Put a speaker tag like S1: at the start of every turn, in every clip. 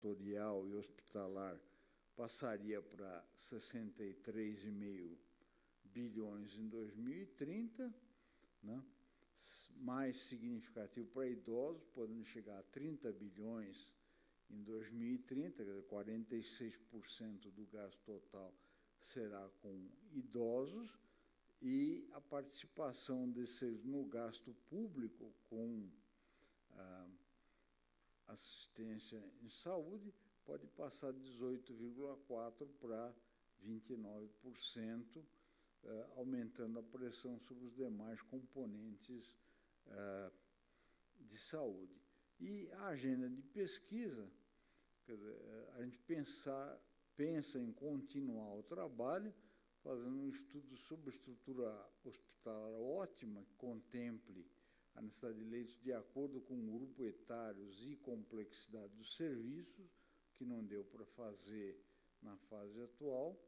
S1: ambulatorial e hospitalar passaria para 63,5 bilhões em 2030, né? Mais significativo para idosos, podendo chegar a 30 bilhões em 2030, 46% do gasto total será com idosos, e a participação desses no gasto público com assistência em saúde pode passar de 18,4% para 29%, aumentando a pressão sobre os demais componentes de saúde. E a agenda de pesquisa, quer dizer, a gente pensa em continuar o trabalho, fazendo um estudo sobre estrutura hospitalar ótima, que contemple a necessidade de leitos de acordo com grupo etários e complexidade dos serviços, que não deu para fazer na fase atual,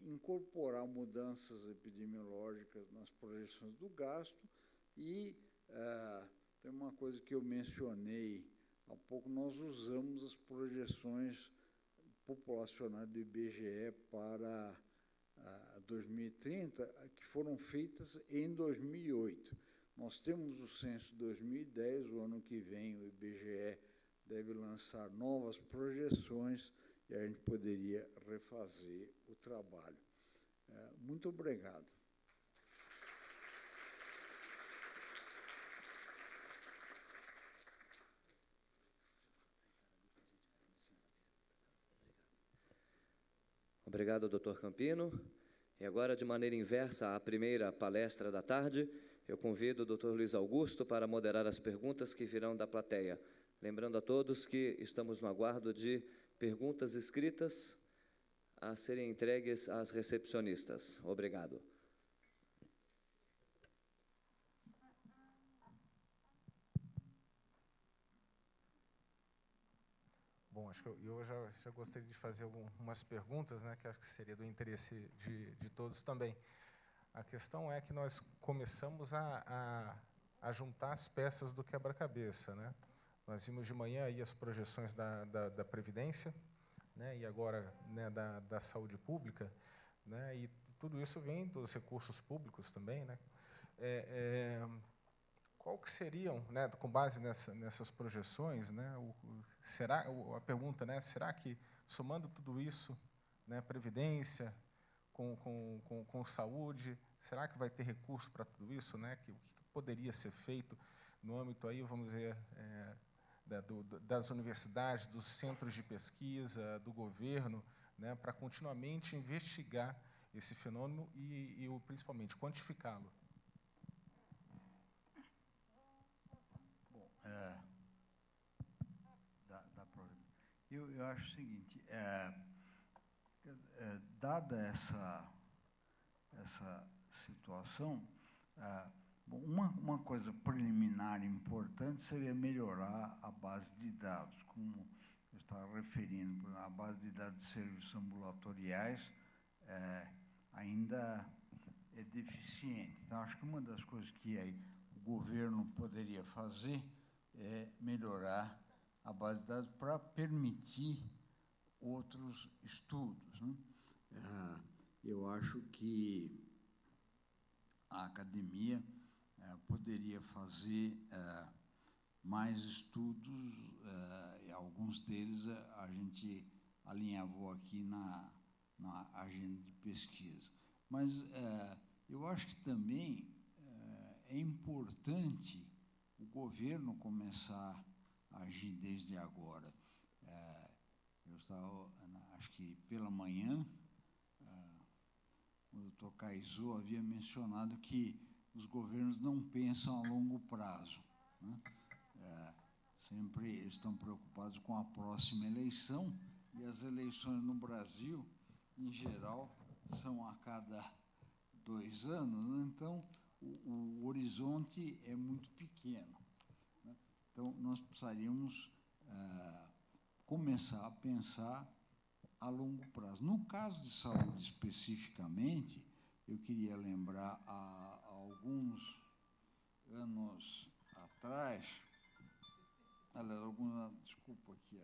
S1: incorporar mudanças epidemiológicas nas projeções do gasto e tem uma coisa que eu mencionei há pouco, nós usamos as projeções populacionais do IBGE para 2030, que foram feitas em 2008. Nós temos o censo de 2010, o ano que vem o IBGE deve lançar novas projeções e a gente poderia refazer o trabalho. Muito obrigado.
S2: Obrigado, doutor Campino. E agora, de maneira inversa à primeira palestra da tarde, eu convido o doutor Luiz Augusto para moderar as perguntas que virão da plateia. Lembrando a todos que estamos no aguardo de perguntas escritas a serem entregues às recepcionistas. Obrigado.
S3: Bom, acho que eu já gostaria de fazer algumas perguntas, né, que acho que seria do interesse de todos também. A questão é que nós começamos a juntar as peças do quebra-cabeça, né? Nós vimos de manhã aí as projeções da Previdência, né, e agora, né, da saúde pública, né, e tudo isso vem dos recursos públicos também, né? Qual que seriam, né, com base nessas projeções, né, a pergunta, né, será que, somando tudo isso, né, Previdência com saúde, será que vai ter recurso para tudo isso, né, o que poderia ser feito no âmbito aí, vamos dizer, das universidades, dos centros de pesquisa, do governo, né, para continuamente investigar esse fenômeno e principalmente, quantificá-lo?
S1: Eu acho o seguinte, dada essa situação, uma coisa preliminar importante seria melhorar a base de dados, como eu estava referindo, a base de dados de serviços ambulatoriais ainda é deficiente. Então, acho que uma das coisas que aí o governo poderia fazer é melhorar a base de dados para permitir outros estudos, né? Eu acho que a academia poderia fazer mais estudos, e alguns deles a gente alinhavou aqui na agenda de pesquisa. Mas eu acho que também é importante o governo começar a agir desde agora. Eu estava, acho que pela manhã, o doutor Caizu havia mencionado que os governos não pensam a longo prazo, né? Sempre estão preocupados com a próxima eleição, e as eleições no Brasil, em geral, são a cada 2 anos, né? Então, o horizonte é muito pequeno, né? Então, nós precisaríamos começar a pensar a longo prazo. No caso de saúde, especificamente, eu queria lembrar, há alguns anos atrás, desculpa aqui,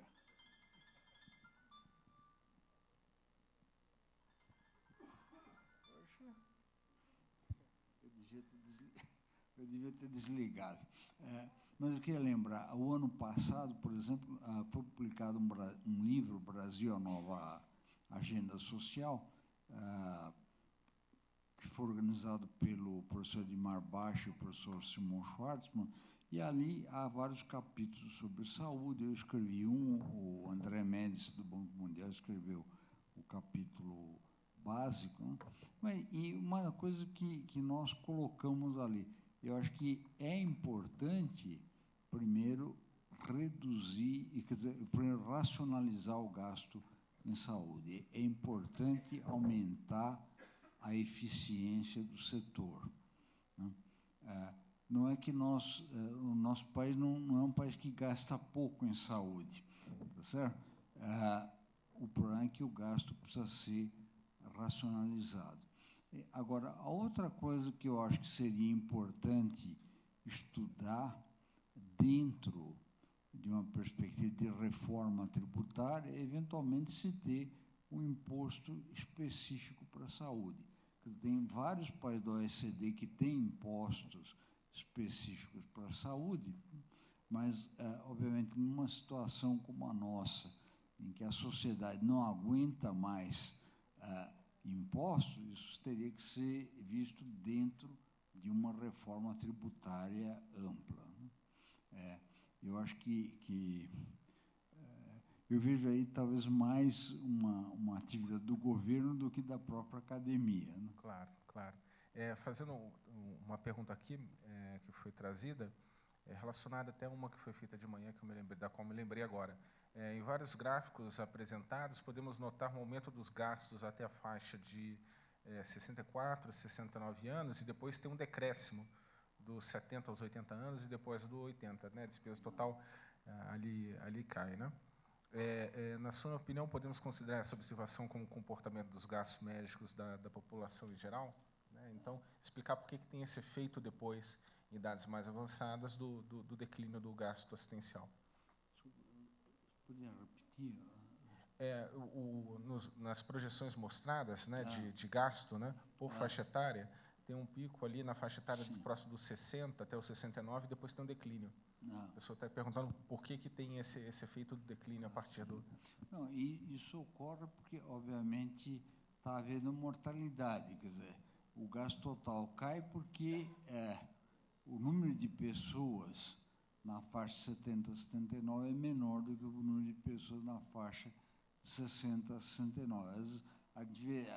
S1: devia ter desligado. Mas eu queria lembrar, o ano passado, por exemplo, foi publicado um livro, Brasil, a Nova Agenda Social, que foi organizado pelo professor Edmar Baixa e o professor Simon Schwartzman, e ali há vários capítulos sobre saúde. Eu escrevi o André Mendes, do Banco Mundial, escreveu o capítulo básico, né? E uma coisa que nós colocamos ali, eu acho que é importante, primeiro, reduzir, quer dizer, primeiro, racionalizar o gasto em saúde. É importante aumentar a eficiência do setor, né? Não é que o nosso país não é um país que gasta pouco em saúde, tá certo? O problema é que o gasto precisa ser racionalizado. Agora, a outra coisa que eu acho que seria importante estudar dentro de uma perspectiva de reforma tributária é, eventualmente, se ter um imposto específico para a saúde. Tem vários países da OECD que têm impostos específicos para a saúde, mas, obviamente, numa situação como a nossa, em que a sociedade não aguenta mais impostos, isso teria que ser visto dentro de uma reforma tributária ampla, né? Eu acho que eu vejo aí talvez mais uma atividade do governo do que da própria academia, né?
S3: Claro, claro. Fazendo uma pergunta aqui que foi trazida, relacionada até a uma que foi feita de manhã, da qual me lembrei agora. Em vários gráficos apresentados, podemos notar um aumento dos gastos até a faixa de 64, 69 anos, e depois tem um decréscimo dos 70 aos 80 anos, e depois do 80, né? A despesa total ali cai, né? Na sua opinião, podemos considerar essa observação como comportamento dos gastos médicos da população em geral, né? Então, explicar por que tem esse efeito depois, em idades mais avançadas, do declínio do gasto assistencial.
S1: Podia repetir?
S3: Nas projeções mostradas, né, de gasto, né, por faixa etária, tem um pico ali na faixa etária próximo dos 60 até os 69, e depois tem um declínio. A pessoa está perguntando por que tem esse efeito do declínio a partir do...
S1: Não, e isso ocorre porque, obviamente, está havendo mortalidade, quer dizer, o gasto total cai porque o número de pessoas na faixa de 70 a 79 é menor do que o número de pessoas na faixa de 60 a 69.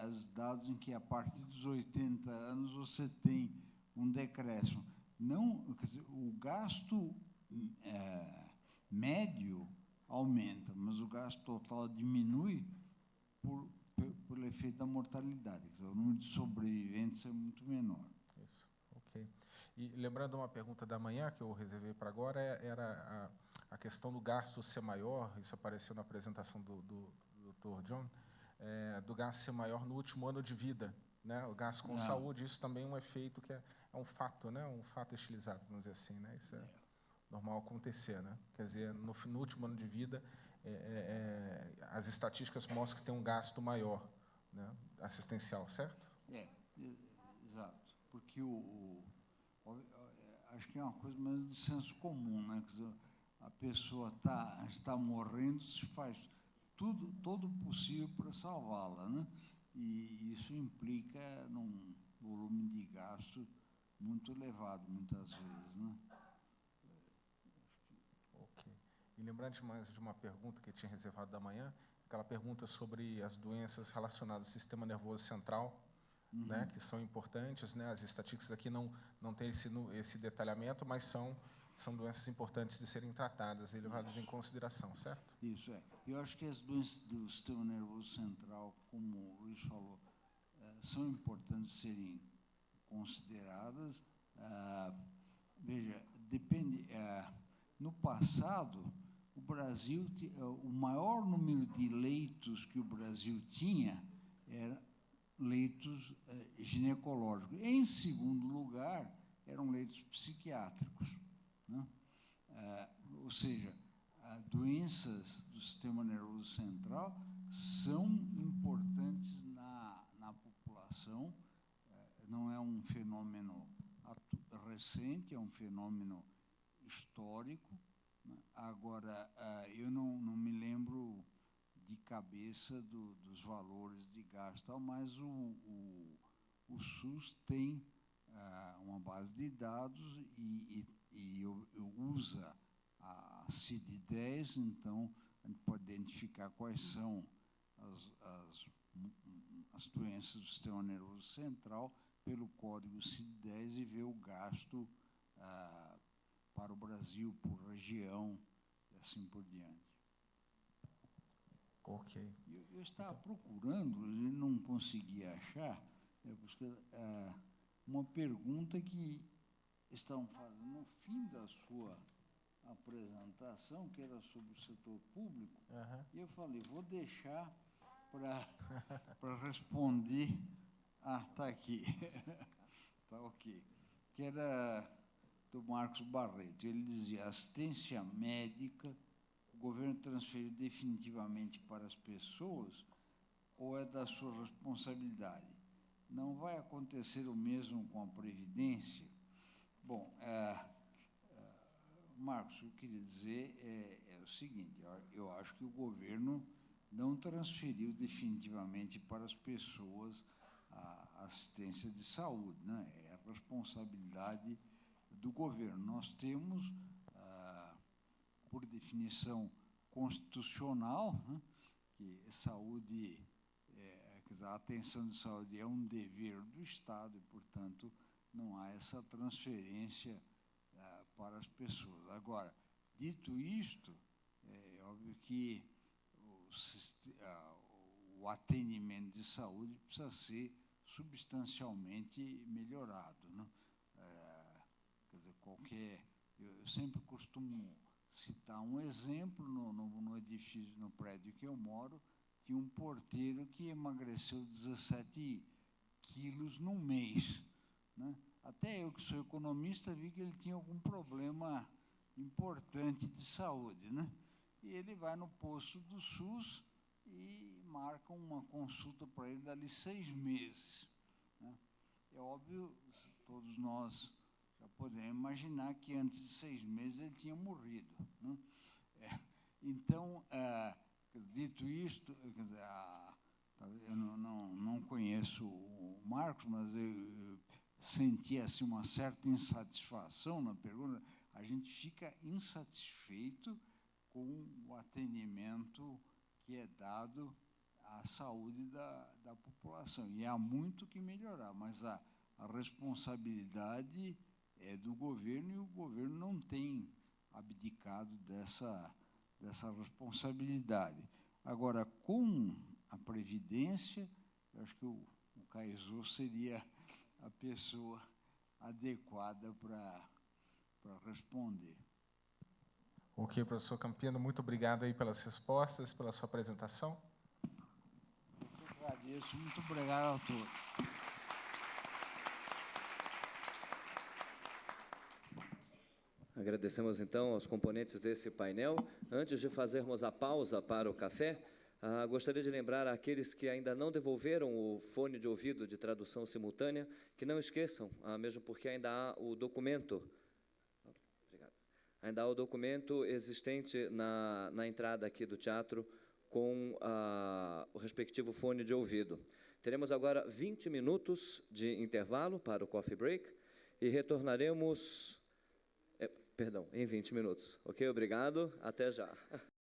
S1: As dados em que, a partir dos 80 anos, você tem um decréscimo. Não, quer dizer, o gasto médio aumenta, mas o gasto total diminui pelo efeito da mortalidade. Quer dizer, o número de sobreviventes é muito menor.
S3: Isso, ok. E lembrando uma pergunta da manhã, que eu reservei para agora, era a questão do gasto ser maior, isso apareceu na apresentação do Dr. John, do gasto ser maior no último ano de vida, né? O gasto com saúde, isso também é um efeito que é um fato, né? Um fato estilizado, vamos dizer assim, né? Isso é normal acontecer, né? Quer dizer, no último ano de vida, as estatísticas mostram que tem um gasto maior, né, assistencial, certo?
S1: Exato, porque acho que é uma coisa mais de senso comum, né? Quer dizer, a pessoa está morrendo, se faz todo o possível para salvá-la, né? E isso implica num volume de gasto muito elevado, muitas vezes, né?
S3: Ok. E lembrando mais de uma pergunta que eu tinha reservado da manhã, aquela pergunta sobre as doenças relacionadas ao sistema nervoso central, né, que são importantes, né? As estatísticas aqui não têm esse detalhamento, mas são doenças importantes de serem tratadas e levadas em consideração, certo?
S1: Isso é. Eu acho que as doenças do sistema nervoso central, como o Luiz falou, são importantes serem consideradas. Veja, depende. No passado, o Brasil, o maior número de leitos que o Brasil tinha era leitos ginecológicos. Em segundo lugar, eram leitos psiquiátricos, né? Ou seja, doenças do sistema nervoso central são importantes na população, não é um fenômeno recente, é um fenômeno histórico, né? Agora, eu não me lembro de cabeça dos valores de gasto, mas o SUS tem uma base de dados e usa a CID-10, então a gente pode identificar quais são as doenças do sistema nervoso central pelo código CID-10 e ver o gasto para o Brasil, por região, e assim por diante.
S3: Ok.
S1: Eu estava procurando e não conseguia achar, uma pergunta que estavam fazendo no fim da sua apresentação, que era sobre o setor público, e eu falei, vou deixar para responder. Está aqui. Está ok. Que era do Marcos Barreto. Ele dizia, assistência médica, o governo transferiu definitivamente para as pessoas ou é da sua responsabilidade? Não vai acontecer o mesmo com a Previdência? Bom, Marcos, o que eu queria dizer é o seguinte, eu acho que o governo não transferiu definitivamente para as pessoas a assistência de saúde, né? É a responsabilidade do governo. Nós temos, por definição constitucional, né, que saúde, quer dizer, a atenção de saúde é um dever do Estado e, portanto, não há essa transferência para as pessoas. Agora, dito isto, é óbvio que o atendimento de saúde precisa ser substancialmente melhorado, né? Quer dizer, eu sempre costumo citar um exemplo no edifício, no prédio que eu moro, tinha um porteiro que emagreceu 17 quilos num mês, né? Até eu, que sou economista, vi que ele tinha algum problema importante de saúde, né? E ele vai no posto do SUS e marca uma consulta para ele dali 6 meses, né? É óbvio, todos nós já podemos imaginar que antes de 6 meses ele tinha morrido, né? Então, dito isto, quer dizer, eu não conheço o Marcos, mas eu senti assim, uma certa insatisfação na pergunta. A gente fica insatisfeito com o atendimento que é dado à saúde da população. E há muito que melhorar, mas a responsabilidade é do governo e o governo não tem abdicado dessa responsabilidade. Agora, com a Previdência, eu acho que o Caizu seria a pessoa adequada para responder.
S3: Ok, professor Campino, muito obrigado aí pelas respostas, pela sua apresentação.
S1: Eu que agradeço, muito obrigado a todos.
S2: Agradecemos, então, aos componentes desse painel. Antes de fazermos a pausa para o café, gostaria de lembrar àqueles que ainda não devolveram o fone de ouvido de tradução simultânea, que não esqueçam, mesmo porque ainda há o documento. Obrigado. Ainda há o documento existente na entrada aqui do teatro com o respectivo fone de ouvido. Teremos agora 20 minutos de intervalo para o coffee break e retornaremos... em 20 minutos. Ok? Obrigado. Até já.